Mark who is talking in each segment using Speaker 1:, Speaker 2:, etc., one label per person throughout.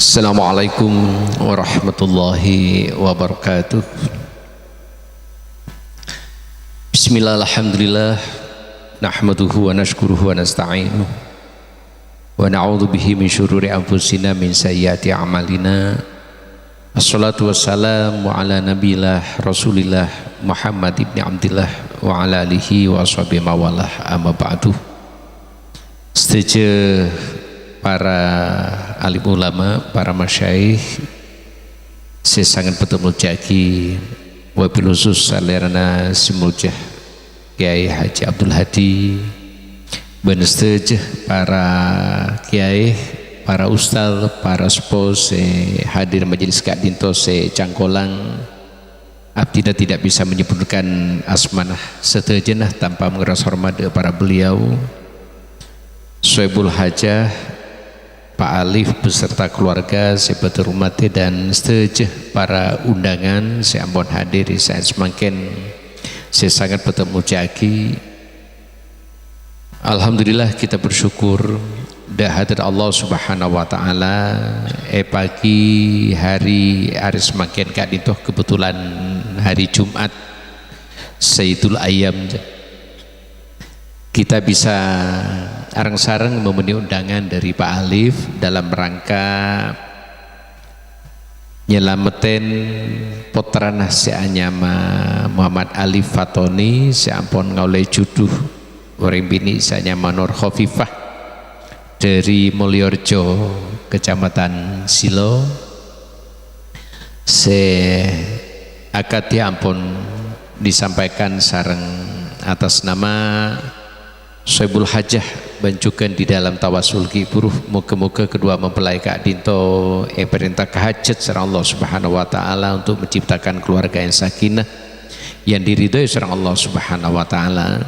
Speaker 1: Assalamualaikum warahmatullahi wabarakatuh. Bismillah, alhamdulillah, nahmaduhu wa nashkuruhu wa nasta'inuh wa na'udhu bihi min syururi anfusina min sayyati a'malina. Assalatu wassalamu ala nabilah rasulillah Muhammad ibn Abdillah wa ala alihi wa ashabihi mawalah, amma ba'du. Setuju para alim ulama, para masyaikh, saya sangat bertemu jaki wabil khusus alerana simulcah Kiai Haji Abdul Hadi, benestej para kiai, para ustaz, para spos hadir majelis Kak Dinto se Cangkolang. Abdi tidak bisa menyebutkan asmanah setejenah tanpa mengeras hormat para beliau Soebul Hajah, Pak Alif beserta keluarga, sebagai rumah dan setuju para undangan saya ampun hadir. Saya semakin saya sangat bertemu jaki. Alhamdulillah kita bersyukur dah hadir Allah Subhanahu wa taala pagi hari semakin Kak Dinto kebetulan hari Jumat Sayyidul Ayyam kita bisa arang-sarang memenuhi undangan dari Pak Alif dalam rangka nyelamatin putra nasianyama Muhammad Alif Fatoni seampun ngaulai juduh orang bini sanyama Nur Khofifah dari Mulyorjo Kecamatan Silo akad ampun disampaikan sareng atas nama Soebul Hajah bancukan di dalam tawasul kiburuh moga-moga kedua mempelai Kak Dinto perintah kehajat serang Allah Subhanahu wa taala untuk menciptakan keluarga yang sakinah yang diridhoi serang Allah Subhanahu wa taala.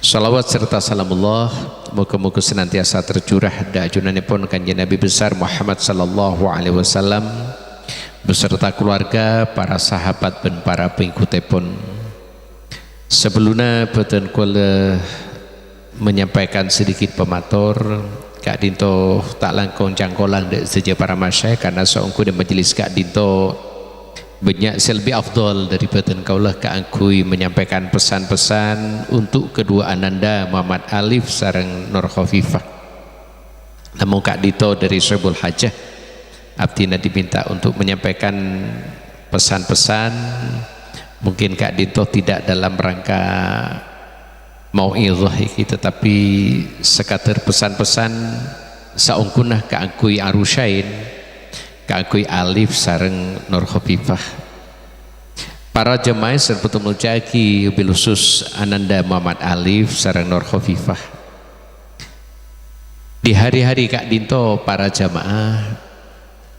Speaker 1: Salawat serta salamullah moga-moga senantiasa tercurah da junanipun kanjeng Nabi besar Muhammad sallallahu alaihi wasallam beserta keluarga, para sahabat dan para pengikutipun. Sebelumnya boten kula menyampaikan sedikit pematur Kak Dinto tak langkung cangkolang saja para masyayikh karena seungku di majelis Kak Dinto banyak selbi afdol dari badan kaulah keangkui menyampaikan pesan-pesan untuk kedua ananda Muhammad Alif sareng Nur Khofifah. Namun Kak Dinto dari Soebul Hajah abdina diminta untuk menyampaikan pesan-pesan, mungkin Kak Dinto tidak dalam rangka mau idhah iki tetapi sekadar pesan-pesan saungkunah keangkui Arusyain, keangkui Alif sareng Nur Khofifah. Para jemaah serta mulcaki bil khusus ananda Muhammad Alif sareng Nur Khofifah. Di hari-hari Kak Dinto para jemaah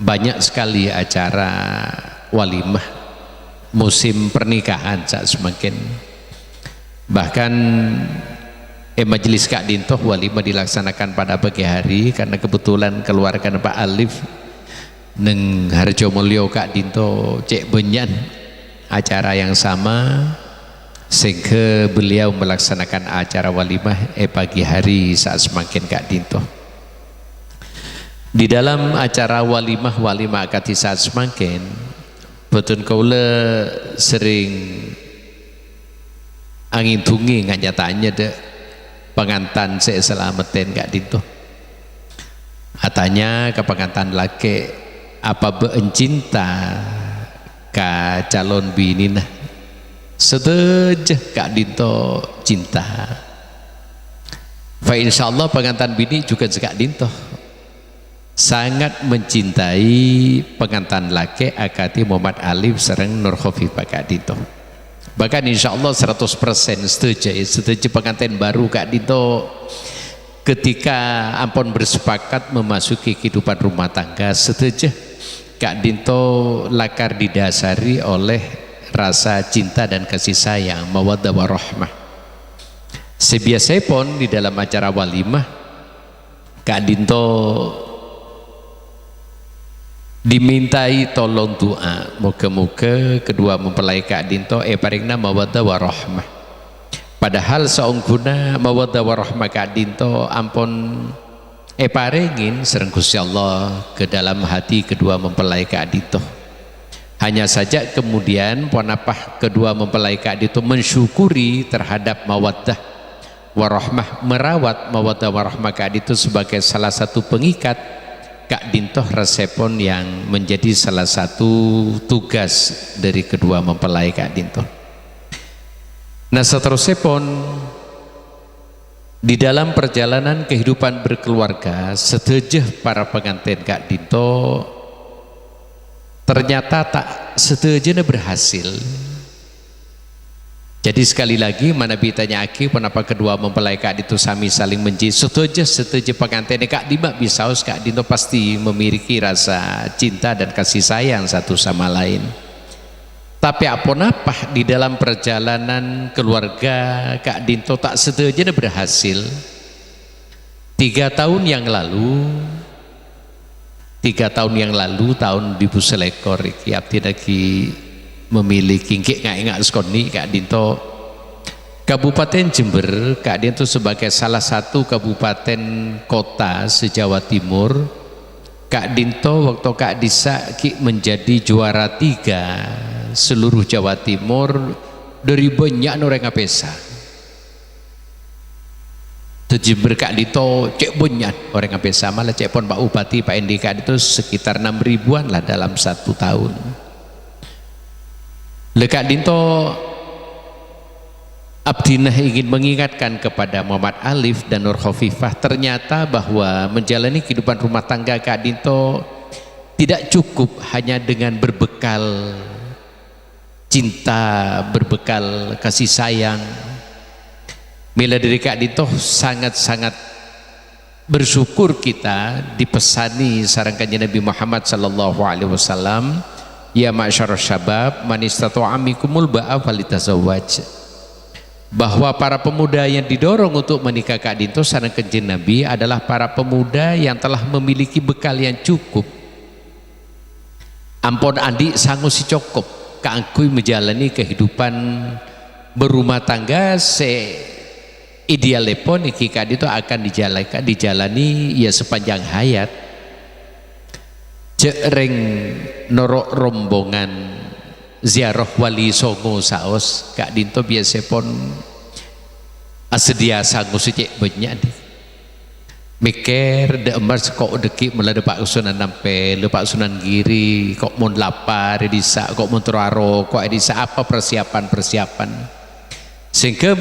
Speaker 1: banyak sekali acara walimah musim pernikahan saat semakin bahkan majelis Kak Dinto walimah dilaksanakan pada pagi hari karena kebetulan keluarga Pak Alif neng Harjo Mulyo Kak Dinto cek benyan acara yang sama sehingga beliau melaksanakan acara walimah pagi hari saat semakin Kak Dinto. Di dalam acara walimah akad saat semakin betul kaula sering angin tungi nganyatanya deh pengantan saya selamatin Kak Dinto katanya ke pengantan laki apa beencinta ke calon bini nah sedejah Kak Dinto cinta fa insyaallah pengantan bini juga Kak Dinto sangat mencintai pengantan laki akati Muhammad Alif sareng Nur Khofifah Kak Dinto. Bahkan insya Allah 100% setuju pengantin baru Kak Dinto ketika ampun bersepakat memasuki kehidupan rumah tangga setuju Kak Dinto lakar didasari oleh rasa cinta dan kasih sayang mawaddah warahmah. Sebiasanya pun di dalam acara walimah Kak Dinto dimintai tolong doa moga-moga kedua mempelai Kak Dinto paringna mawaddah warahmah. Padahal saungguna mawaddah warahmah Kak Dinto ampun parengin sereng Gusti Allah ke dalam hati kedua mempelai Kak Dito. Hanya saja kemudian ponapah kedua mempelai Kak Dito mensyukuri terhadap mawaddah warahmah, merawat mawaddah warahmah Kak Dito sebagai salah satu pengikat Kak Dintoh resepon yang menjadi salah satu tugas dari kedua mempelai Kak Dintoh. Nah seterusnya pun di dalam perjalanan kehidupan berkeluarga setuju para pengantin Kak Dinto ternyata tak setuju berhasil. Jadi sekali lagi mana bitanya aki kenapa kedua mempelai Kak Dinto sami saling menji setuju pengantin Kak Dima bisaus Kak Dinto pasti memiliki rasa cinta dan kasih sayang satu sama lain. Tapi apa di dalam perjalanan keluarga Kak Dinto tak setuju berhasil. 3 tahun yang lalu tahun 2000 selekor iki abdi lagi memiliki nggak skoni Kak Dinto Kabupaten Jember. Kak Dinto sebagai salah satu kabupaten kota se-Jawa Timur, Kak Dinto waktu Kak Disa menjadi juara 3 seluruh Jawa Timur dari banyak orang ngapesa. Jember Kak Dinto cek banyak orang ngapesa, malah cek pon Pak Bupati Pak Endi Kak Dinto sekitar 6.000-an lah dalam 1 tahun. Kak Dinto Abdinah ingin mengingatkan kepada Muhammad Alif dan Nur Khofifah ternyata bahwa menjalani kehidupan rumah tangga Kak Dinto tidak cukup hanya dengan berbekal cinta, berbekal kasih sayang. Mila dari Kak Dinto sangat-sangat bersyukur kita dipesani sarangkannya Nabi Muhammad sallallahu alaihi wasallam, ya ma'syarus syabab man istata'a minkumul ba'a falitazawwaj, bahwa para pemuda yang didorong untuk menikah Kak Dinto sarangkannya Nabi adalah para pemuda yang telah memiliki bekal yang cukup. Ampun andi sanggup si cukup kangkui menjalani kehidupan berumah tangga ideal lepon iki Kak Dinto akan dijalani ya sepanjang hayat. Jereng norok rombongan ziarah wali songo saos Kak Dinto biasa pon asedia sanggup cek banyak deh mikir de emas kok deki melada Pak Sunan Nampe Pak Sunan Giri kok mon lapar disa kok mon teraro kok disa apa persiapan sehingga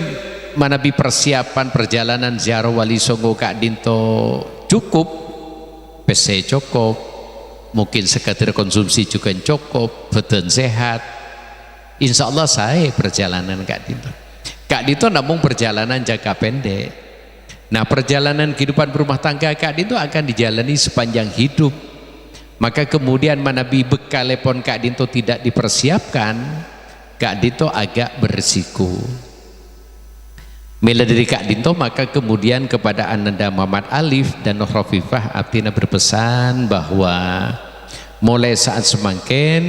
Speaker 1: manabi persiapan perjalanan ziarah wali songo Kak Dinto cukup PC cukup mungkin sekadar konsumsi juga cukup badan sehat insya Allah saya perjalanan Kak Dinto namun perjalanan jangka pendek. Nah perjalanan kehidupan berumah tangga Kak Dinto akan dijalani sepanjang hidup. Maka kemudian manabi bekal lepon Kak Dinto tidak dipersiapkan, Kak Dinto agak beresiko. Mila dari Kak Dinto maka kemudian kepada Ananda Muhammad Alif dan Nur Khofifah Abtina berpesan bahwa mulai saat semakin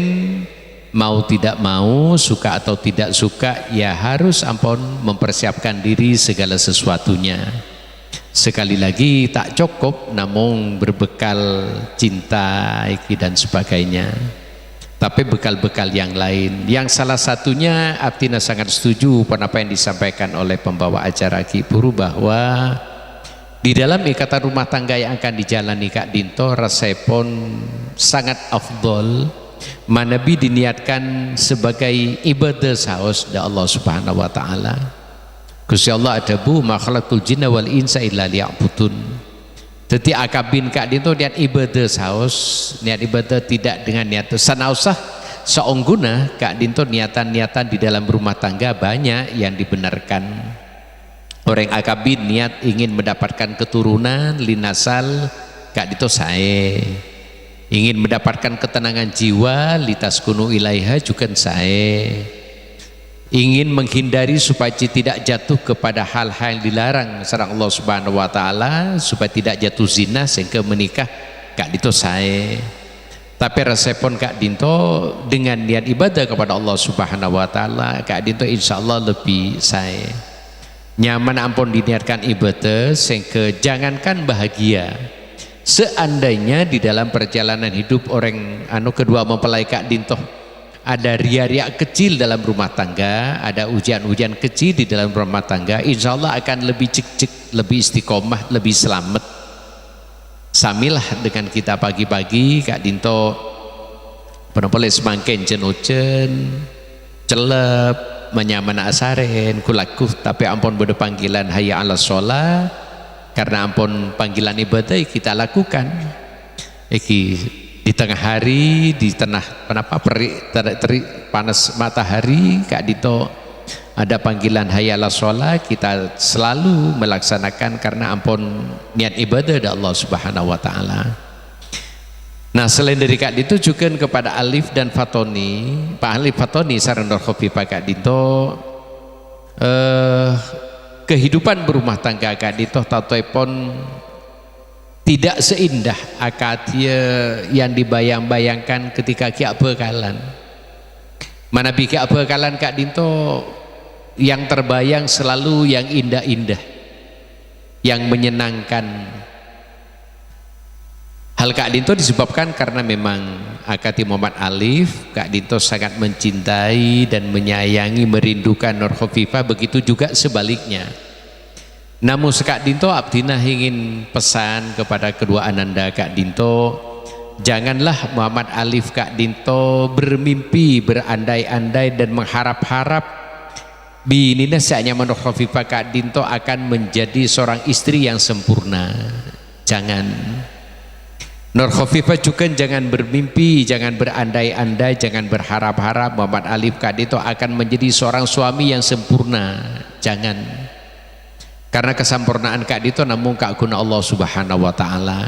Speaker 1: mau tidak mau, suka atau tidak suka, ya harus ampun mempersiapkan diri segala sesuatunya. Sekali lagi tak cukup namun berbekal cinta dan sebagainya, tapi bekal-bekal yang lain, yang salah satunya Abtina sangat setuju pada apa yang disampaikan oleh pembawa acara Ki Puru bahwa di dalam ikatan rumah tangga yang akan dijalani Kak Dinto resepon sangat afdol manabi diniatkan sebagai ibadah saos da Allah Subhanahu wa taala. Gusti Allah adabu ma khalaqtul jinna wal insa illa liya'budun. Jadi akabin Kak Dinto niat ibadah saos, niat ibadah tidak dengan niat sanausah seongguna Kak Dinto niatan-niatan di dalam rumah tangga banyak yang dibenarkan. Orang akabin niat ingin mendapatkan keturunan linasal Kak Dinto saya ingin mendapatkan ketenangan jiwa litas kunu ilaiha juga saya ingin menghindari supaya tidak jatuh kepada hal-hal yang dilarang sareng Allah Subhanahu wa taala, supaya tidak jatuh zina sehingga menikah Kak Dinto saya. Tapi resepon Kak Dinto dengan niat ibadah kepada Allah Subhanahu wa taala, Kak Dinto insya Allah lebih saya. nyaman ampun diniatkan ibadah sehingga jangankan bahagia, seandainya di dalam perjalanan hidup orang kedua mempelai Kak Dinto ada ria-ria kecil dalam rumah tangga, ada ujian-ujian kecil di dalam rumah tangga, insya Allah akan lebih cek-cek, lebih istiqomah, lebih selamat. Samilah dengan kita pagi-pagi Kak Dinto penempel semangkin jenujen celep menyaman asaren kulaku, tapi ampun pada panggilan hayya ala sholat, karena ampun panggilan ibadah kita lakukan iki di tengah hari, di tengah terik panas matahari Kak Dito ada panggilan hayya ala sholat, kita selalu melaksanakan karena ampun niat ibadah dari Allah Subhanahu wa taala. Nah, selain dari Kak Dito juga kepada Alif dan Fatoni, Pak Alif Fatoni sareng Nur Khofifah Kak Dito, kehidupan berumah tangga Kak Dito tatoipun tidak seindah akatia yang dibayang-bayangkan ketika Ki bekalan. Mana bi Ki bekalan Kak Dito yang terbayang selalu yang indah-indah, yang menyenangkan. Hal Kak Dinto disebabkan karena memang Akati Muhammad Alif, Kak Dinto sangat mencintai dan menyayangi, merindukan Nur Khofifah, begitu juga sebaliknya. Namun Kak Dinto Abdinah ingin pesan kepada kedua ananda Kak Dinto, janganlah Muhammad Alif Kak Dinto bermimpi, berandai-andai dan mengharap-harap binina saatnya Nur Khofifah Kak Dinto akan menjadi seorang istri yang sempurna. Jangan. Nur Khofifah juga jangan bermimpi, jangan berandai-andai, jangan berharap-harap Muhammad Alif Kak Dinto akan menjadi seorang suami yang sempurna. Jangan. Karena kesempurnaan Kak Dinto namun Kak guna Allah Subhanahu wa taala.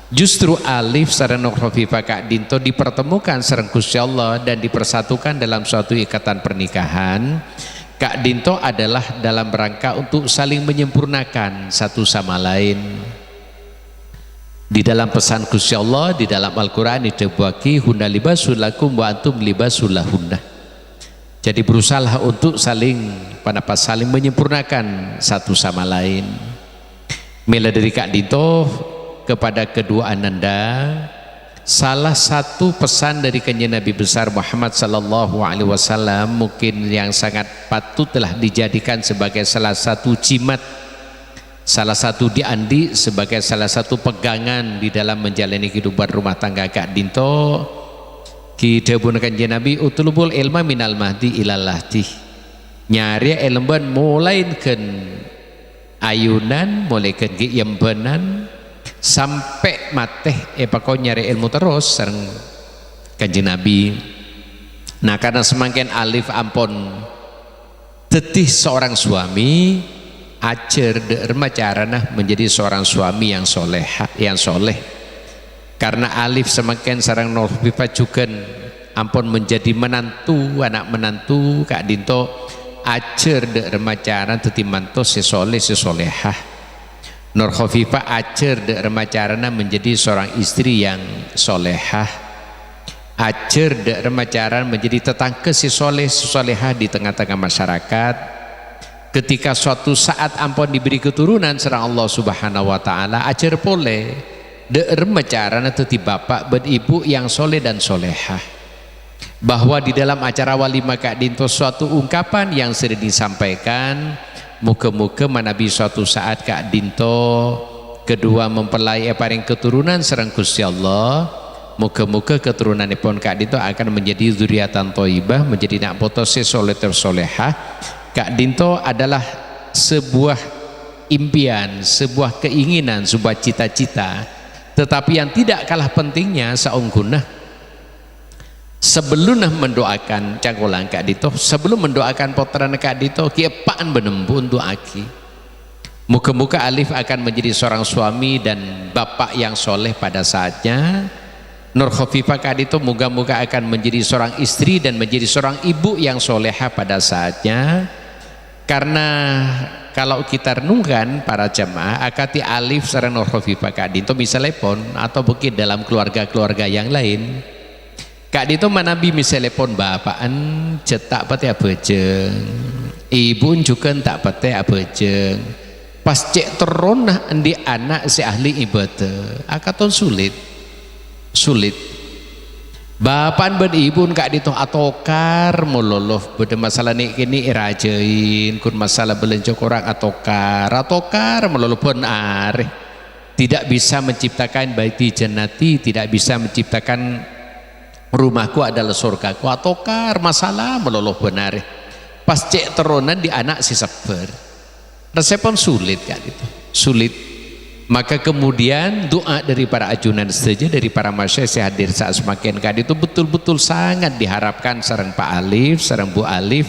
Speaker 1: Justru Alif sareng Nur Khofifah Kak Dinto dipertemukan sareng Gusti Allah dan dipersatukan dalam suatu ikatan pernikahan. Kak Dinto adalah dalam rangka untuk saling menyempurnakan satu sama lain. Di dalam pesan Gusti Allah di dalam Al-Qur'an dibuaki hunna libasul lakum wa antum libasul lahunna. Jadi berusahalah untuk saling menyempurnakan satu sama lain. Mila dari Kak Dinto kepada kedua ananda, salah satu pesan dari kanjeng Nabi besar Muhammad sallallahu alaihi wasallam mungkin yang sangat patut telah dijadikan sebagai salah satu jimat, salah satu diandi sebagai salah satu pegangan di dalam menjalani kehidupan rumah tangga Kak Dinto. Ki dawuh kanjeng Nabi utlubul ilma minal mahdi ilal lahdi, nyari ilmuan mulaikan ayunan, mulaikan yembenan sampai mateh pokoknya nyari ilmu terus sareng kanjeng Nabi. Nah, karena semakin Alif ampun tetih seorang suami, ajar dermacarana menjadi seorang suami yang soleh, karena Alif semakin sareng Nur Khofifah juga ampun menjadi menantu, anak menantu Kak Dinto, ajar dermacarana teti mantos sesoleh sesolehah. Nur Khofifah ajar dermacarana menjadi seorang istri yang solehah, ajar dermacarana menjadi tetangga sesolehah di tengah-tengah masyarakat. Ketika suatu saat ampun diberi keturunan serang Allah Subhanahu wa taala, ajar pole dermacarana teti bapak dan ibu yang soleh dan solehah. Bahwa di dalam acara walimah Kak Dinto suatu ungkapan yang sering disampaikan, muka-muka manabi suatu saat Kak Dinto kedua mempelai paring keturunan serang Gusti Allah, muka-muka keturunanipun Kak Dinto akan menjadi zuriatan thayyibah, menjadi nak putus soleh tersolehah. Kak Dinto adalah sebuah impian, sebuah keinginan, sebuah cita-cita, tetapi yang tidak kalah pentingnya saungguna sebelum mendoakan cangkolang Kak Dinto, sebelum mendoakan potran Kak Dinto, kiepaan benembun doaki. Muka-muka Alif akan menjadi seorang suami dan bapak yang soleh pada saatnya. Nur Khofifah Kak Dinto moga-moga akan menjadi seorang istri dan menjadi seorang ibu yang soleha pada saatnya. Karena kalau kita renungkan para jemaah, akati Alif sareng Nur Khofifah Kak Dinto misalnya pun atau mungkin dalam keluarga-keluarga yang lain, Kak Dito manabi misalnya pon bapaan cetak pate abejeng, ibu juga tak pate abejeng. Pas cek teronah di anak si ahli ibadah, akaton sulit. Bapan ben ibu Kak Dito atokar mololoh beda masalah nih kini irajain kun masalah belenjok orang atokar mololoh pun areh tidak bisa menciptakan baiti jannati, tidak bisa menciptakan rumahku adalah surgaku atokar masalah meloloh benar pas cek teronan di anak si seber resepon sulit Kak Dito sulit. Maka kemudian doa dari para ajunan saja dari para masyayikh hadir saat semakin Kak Dito betul-betul sangat diharapkan sareng Pak Alif sareng Bu Alif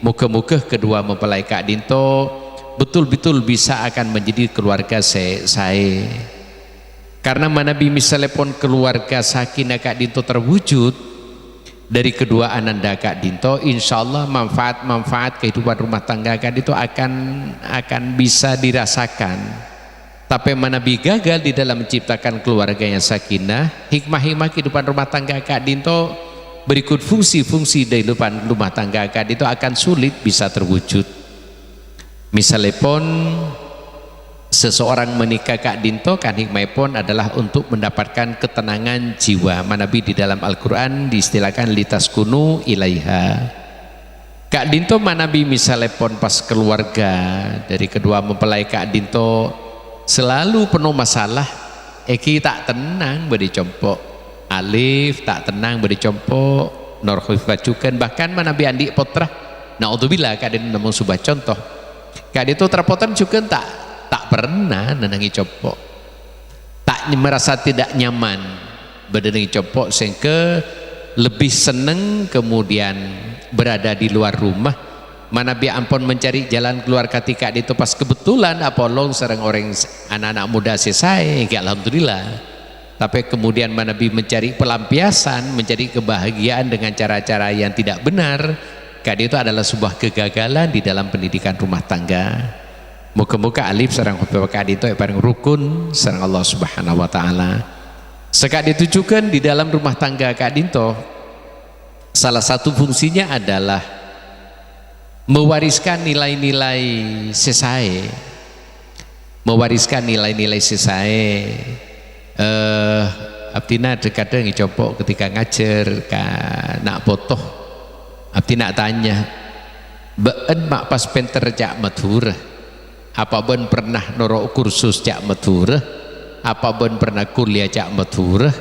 Speaker 1: muka-muka kedua mempelai Kak Dito betul-betul bisa akan menjadi keluarga saya. Karena manabi misalnya pun keluarga sakinah Kak Dito terwujud dari kedua ananda Kak Dito, insya Allah manfaat kehidupan rumah tangga Kak Dito akan bisa dirasakan. Tapi manabi gagal di dalam menciptakan keluarganya sakinah, hikmah-hikmah kehidupan rumah tangga Kak Dito berikut fungsi-fungsi dari kehidupan rumah tangga Kak Dito akan sulit bisa terwujud. Misalnya pun seseorang menikah Kak Dito kan hikmahipun adalah untuk mendapatkan ketenangan jiwa. Manabi di dalam Al-Quran diistilahkan litaskunu ilaiha. Kak Dito manabi misalnya pun pas keluarga dari kedua mempelai Kak Dito selalu penuh masalah. Eki tak tenang beri compok, Alif tak tenang beri compok, Nur Khufifah juga bahkan manabi Andi Potrah. Naudzubillah Kak Dito namun subah contoh. Kak Dito terpotong juga tak pernah nenangi copok, tak merasa tidak nyaman berdengi copok sehingga lebih seneng kemudian berada di luar rumah. Mana bi ampun mencari jalan keluar ketika itu pas kebetulan apolong serang orang anak-anak muda selesai, alhamdulillah. Tapi kemudian mana bi mencari pelampiasan, mencari kebahagiaan dengan cara-cara yang tidak benar. Kak itu adalah sebuah kegagalan di dalam pendidikan rumah tangga. Muka-muka Alif sareng Kak Dito bareng rukun sareng Allah Subhanahu wa taala. Sekak ditujukan di dalam rumah tangga Kak Dito. Salah satu fungsinya adalah mewariskan nilai-nilai sesae. Mewariskan nilai-nilai sesae. Abdina kadang ngicopok ketika ngajar nak potoh. Abdina tanya, "Beun mak pas penter cak madhurah?" Apa ben pernah norok kursus cak madhurah, apa ben pernah kuliah cak madhurah,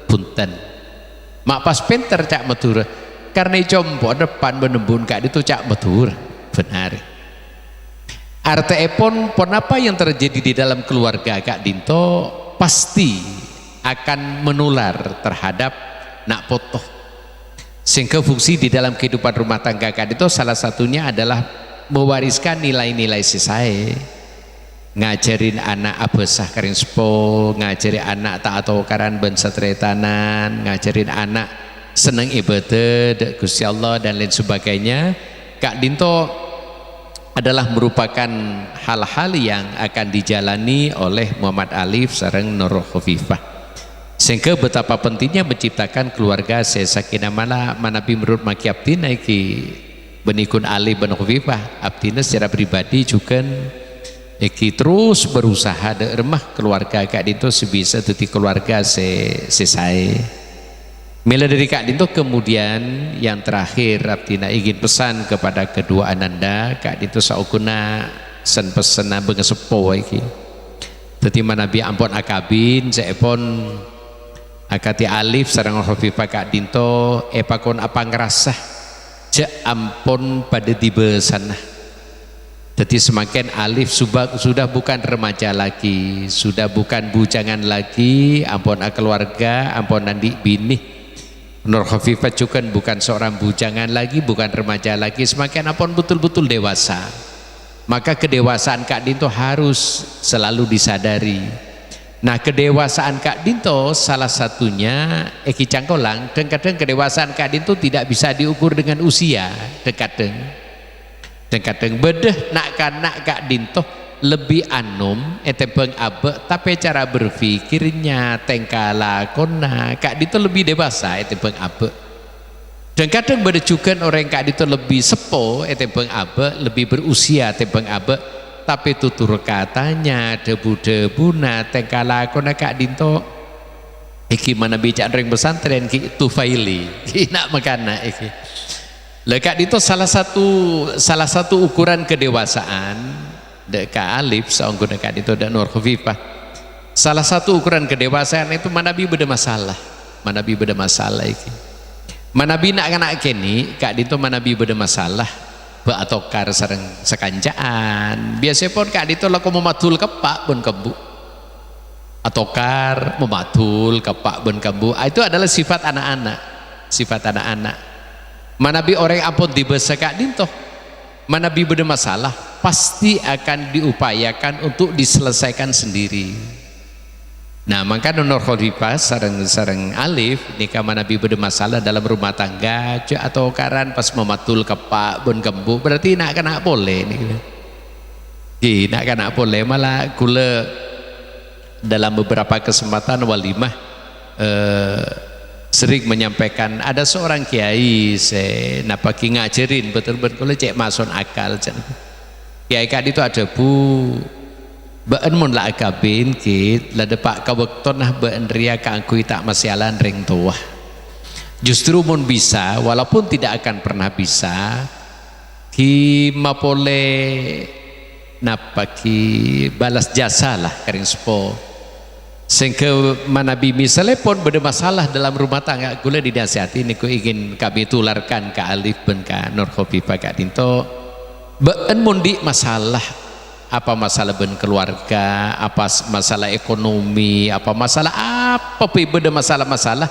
Speaker 1: punten mak pas pinter cak madhurah karena compo depan menembun Kak itu cak madhurah benar. Artinya pun apa yang terjadi di dalam keluarga Kak Dito pasti akan menular terhadap nak potoh, sehingga fungsi di dalam kehidupan rumah tangga Kak Dito salah satunya adalah mewariskan nilai-nilai sisai, ngajarin anak abesah karin sepo, ngajarin anak taat karan ben satretanan, ngajarin anak seneng ibadah Gusti Allah dan lain sebagainya. Kak Dito adalah merupakan hal-hal yang akan dijalani oleh Muhammad Alif sareng Nur Khufifah, sehingga betapa pentingnya menciptakan keluarga sakinah. Manabi menurut Makiabdina iki benikun Ali bin Khufifah Abdina secara pribadi juga iki terus berusaha de remah keluarga Kak Dito sebisa tuti keluarga sesai. Mila dari Kak Dito kemudian yang terakhir Abdina ingin pesan kepada kedua ananda Kak Dito saukuna sen pesena bengesepo iki. Dadi manabi ampun akabin saepon akati Alif sareng Khufifah Kak Dito epakon apa ngerasah ampun pada tiba sana. Jadi semakin Alif sudah bukan remaja lagi, sudah bukan bujangan lagi, ampun keluarga, ampun nanti bini. Nur Khufifah juga bukan seorang bujangan lagi, bukan remaja lagi, semakin ampun betul-betul dewasa. Maka kedewasaan Kak Dito harus selalu disadari. Nah kedewasaan Kak Dito salah satunya Eki Cangkolang, dan kadang kedewasaan Kak Dito tidak bisa diukur dengan usia, dan kadang bedeh nak Kak Dito lebih anum etempeng abe tapi cara berpikirnya tengkala kona kak dito lebih dewasa etempeng abe dan kadang pada juga orang kak dito lebih sepo etempeng abe lebih berusia etempeng abe tapi tutur katanya debu-debuna tengkala kona kak dito iki mana bicara ring pesantren ki tufaili ki nak makana iki lekak itu salah satu ukuran kedewasaan deka alif saunggun dekat itu dan Nur Khafifah salah satu ukuran kedewasaan itu manabi beda masalah iki manabi nak kena kini kak itu manabi beda masalah beatokar sareng sekanjaan biasa pun kak itu laku mematul kepak pun kebu atokar mematul kepak pun kebu itu adalah sifat anak-anak manabi orang ampun dibesa kak dintoh manabi beda masalah pasti akan diupayakan untuk diselesaikan sendiri. Nah maka Nur Khafifah sareng alif nikah manabi beda masalah dalam rumah tangga atau karan pas mematul kepak bon gembu berarti nak kena boleh nih nak kena boleh malah kula dalam beberapa kesempatan walimah sering menyampaikan ada seorang kiai napaki ngajarin betul-betul cek mason akal kiai kadi itu ada bu baan mun la akabin kit la depak kawekton nah baan ria kangkui tak masyalan ring tua justru mun bisa walaupun tidak akan pernah bisa ki mapole napaki balas jasa lah kering sepo sehingga manabi misalnya pun beda masalah dalam rumah tangga gula dinasihati niku ingin kami tularkan ke Alif ben ka Nur Khafifah kak dinto been mundi masalah apa masalah ben keluarga apa masalah ekonomi apa masalah apa beda masalah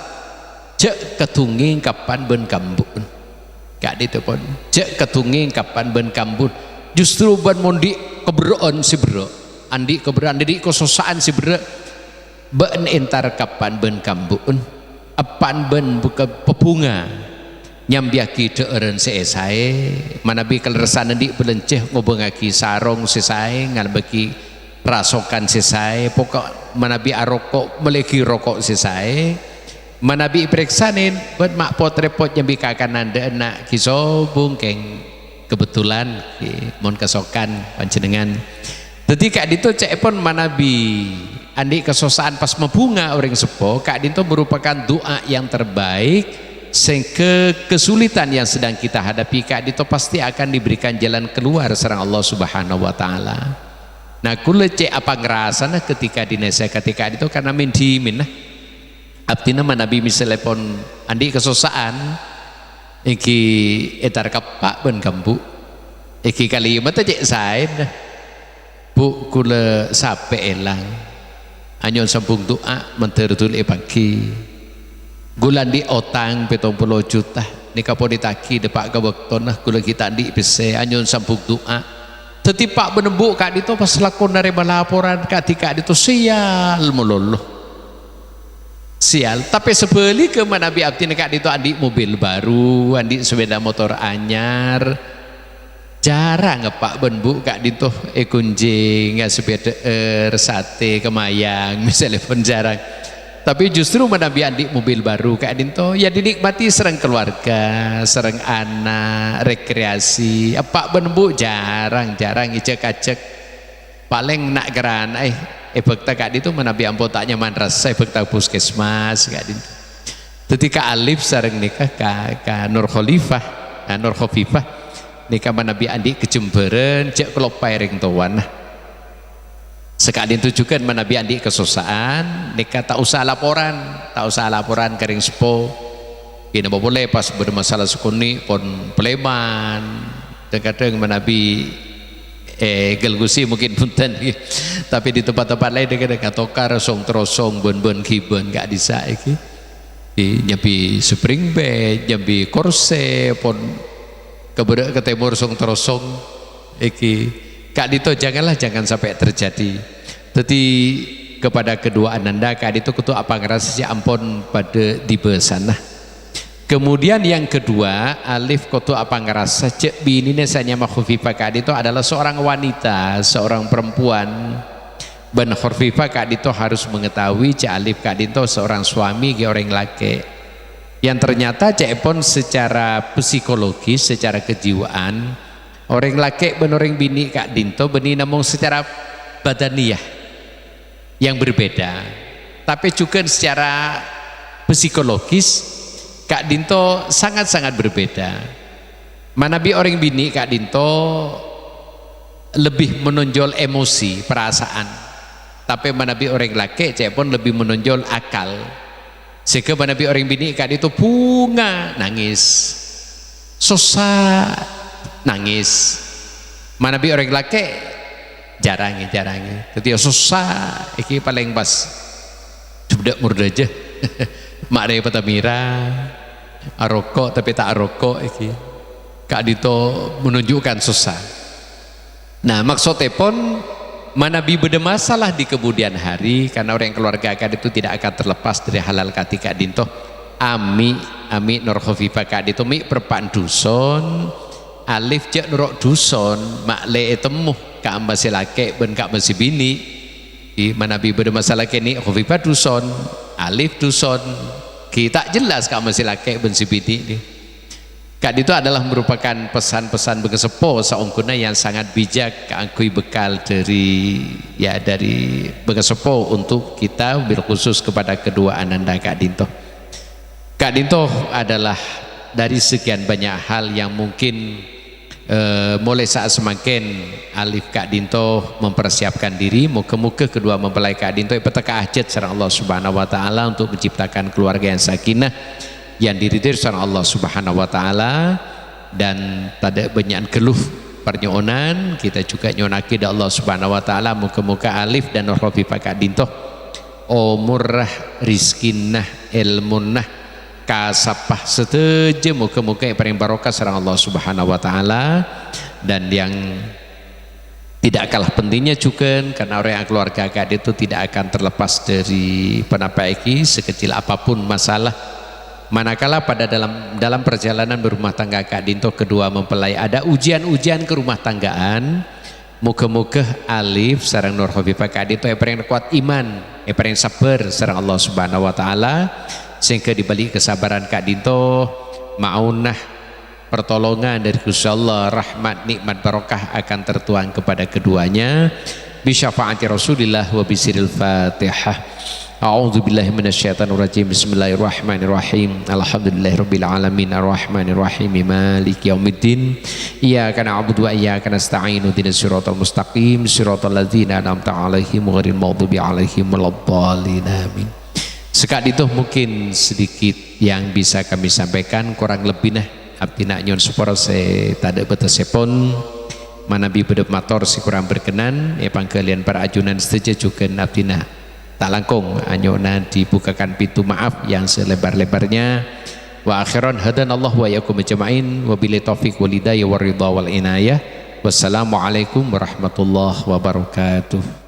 Speaker 1: cek ketunging kapan ben kambun kak dinto pun cek ketunging kapan ben kambun justru ben mundi keberoan si bro andi keberoan jadi kesosaan si bro ben entar kapan ben kambun apan ben buka pepunga nyambiaki deeren seesai manabi keleresan nanti belenceh ngobengaki sarong sesae ngalbeki rasokan sesae pokok manabi arokok meleki rokok sesae manabi periksanin ben mak pot repot nyambikakan nanda enak kiso bungkeng kebetulan mon kesokan panjenengan jadi kak dito cek pun manabi andi kesosaan pas membunga orang sepo kak dinto merupakan doa yang terbaik sehingga kesulitan yang sedang kita hadapi kak dinto pasti akan diberikan jalan keluar serang Allah Subhanahu wa taala. Nah kula cek apa ngerasana ketika dinasehati kak dinto karena mindimin nah abdina manabi misalnya pun andi kesosaan iki etar kapak ben kambu iki kali mata cek sain bu kula sape elang anyon sambung doa mentertul pagi gulan di otang 70 juta nikah pun ditaki depak ke waktu nah gula kita di bese anyon sambung doa tetipak menembuk kak itu pas lakon dari laporan kak itu sial meluluh sial tapi sebeli ke mana bi abdi kak itu andi mobil baru andi sepeda motor anyar jarang ngepak benbu kak dintoh kunjing nggak sepeda sate kemayang misalnya pun jarang tapi justru menabi andi mobil baru kak dintoh ya dinikmati serang keluarga serang anak rekreasi apa benbu jarang icek acek paling nak geran bekta kak dintoh menabi ampun tak nyaman rasa bekta puskesmas kak dintoh ketika Alif sareng nikah ka Nur Khafifah nikah manabi andi kecemberan cek kelopai ring tuan sekali itu juga manabi andi kesosaan nikah tak usah laporan kering sepo ini boleh pas bermasalah sukuni pun peleman kadang manabi gelgusi mungkin punten tapi di tempat-tempat lain dengan katokar song terosong bon kibon gak bisa iki nyambi spring bed nyambi korse pun keberak ke timur song terosong iki kak dito jangan sampai terjadi jadi kepada kedua ananda kak dito kutu apa ngerasa si ampun pada di sana Kemudian yang kedua, alif kotu apa ngerasa cek bini nesanya makhufifah kak itu adalah seorang wanita, seorang perempuan. Ben khufifah kak itu harus mengetahui cek alif kak itu seorang suami ke orang laki. Yang ternyata cek pun secara psikologis, secara kejiwaan orang laki ben orang bini kak dinto beni namun secara badaniyah yang berbeda, tapi juga secara psikologis Kak Dinto sangat-sangat berbeda. Manabi orang bini Kak Dinto lebih menonjol emosi, perasaan, tapi manabi orang laki cek pun lebih menonjol akal. Sehingga manabi orang bini Kak Dinto bunga nangis, susah nangis. Manabi orang laki jarang. Ketika susah iki paling pas sudah murda aja. Mak Raya Patamira arokok tapi tak arokok iki Kak Dito menunjukkan susah. Nah maksudnya pun manabi beda masalah di kemudian hari karena orang keluarga Kak Dito tidak akan terlepas dari halal kati Kak Dito. Ami Nur Khofifah Kak Dito mi perpan duson alif cek nurok duson mak le temuh Kak ambasi laki ben Kak ambasi bini di manabi beda masalah kini Khofifah duson alif duson kita jelas Kak masih laki ben si bini ini. Kak itu adalah merupakan pesan-pesan begesepo saungkuna yang sangat bijak keangkui bekal dari begesepo untuk kita berkhusus kepada kedua ananda Kak Dinto. Kak Dinto adalah dari sekian banyak hal yang mungkin mulai saat semakin alif Kak Dinto mempersiapkan diri muka-muka kedua mempelai Kak Dinto petaka hajat sareng Allah Subhanahu wa taala untuk menciptakan keluarga yang sakinah yang diridhoi sareng Allah Subhanahu wa taala dan tada banyak keluh pernyonan kita juga nyonaki da Allah Subhanahu wa taala muka-muka alif dan Nur Khofifah Kak Dinto umurrah rizkinnah ilmunnah kasapah setuju muka-muka yang paling barokah sareng Allah Subhanahu wa taala dan yang tidak kalah pentingnya juga karena orang yang keluarga Kak itu tidak akan terlepas dari penapaiki sekecil apapun masalah manakala pada dalam perjalanan berumah tangga Kak Dinto kedua mempelai ada ujian-ujian ke rumah tanggaan muka-muka alif sareng Nur Khofifah Kak Dinto yang paling kuat iman yang paling sabar sareng Allah Subhanahu wa taala sehingga dibalik kesabaran Kak Dinto maunah pertolongan dari Gusti Allah rahmat nikmat barokah akan tertuang kepada keduanya bisyafaati Rasulillah wa bisiril Fatihah. A'udzu billahi minasyaitonir rajim. Bismillahirrahmanirrahim. Alhamdulillahirabbil alamin arrahmanir rahim maliki yaumiddin. Iyyaka na'budu wa iyyaka nasta'in ihdinas siratal mustaqim siratal ladzina an'amta 'alaihim ghairil maghdubi alaihim waladdallin. Amin. Sekali itu mungkin sedikit yang bisa kami sampaikan kurang lebih nah abdina nyon supaya saya tak ada betasepon manabi bedep mator si kurang berkenan ya pangkalian para ajunan setuju juga abdina tak langkung anyona dibukakan pintu maaf yang selebar-lebarnya wa akhiran hadanallah wa yakum ajmain wa billahi taufiq wal hidayah war ridha wal inayah wassalamualaikum warahmatullahi wabarakatuh.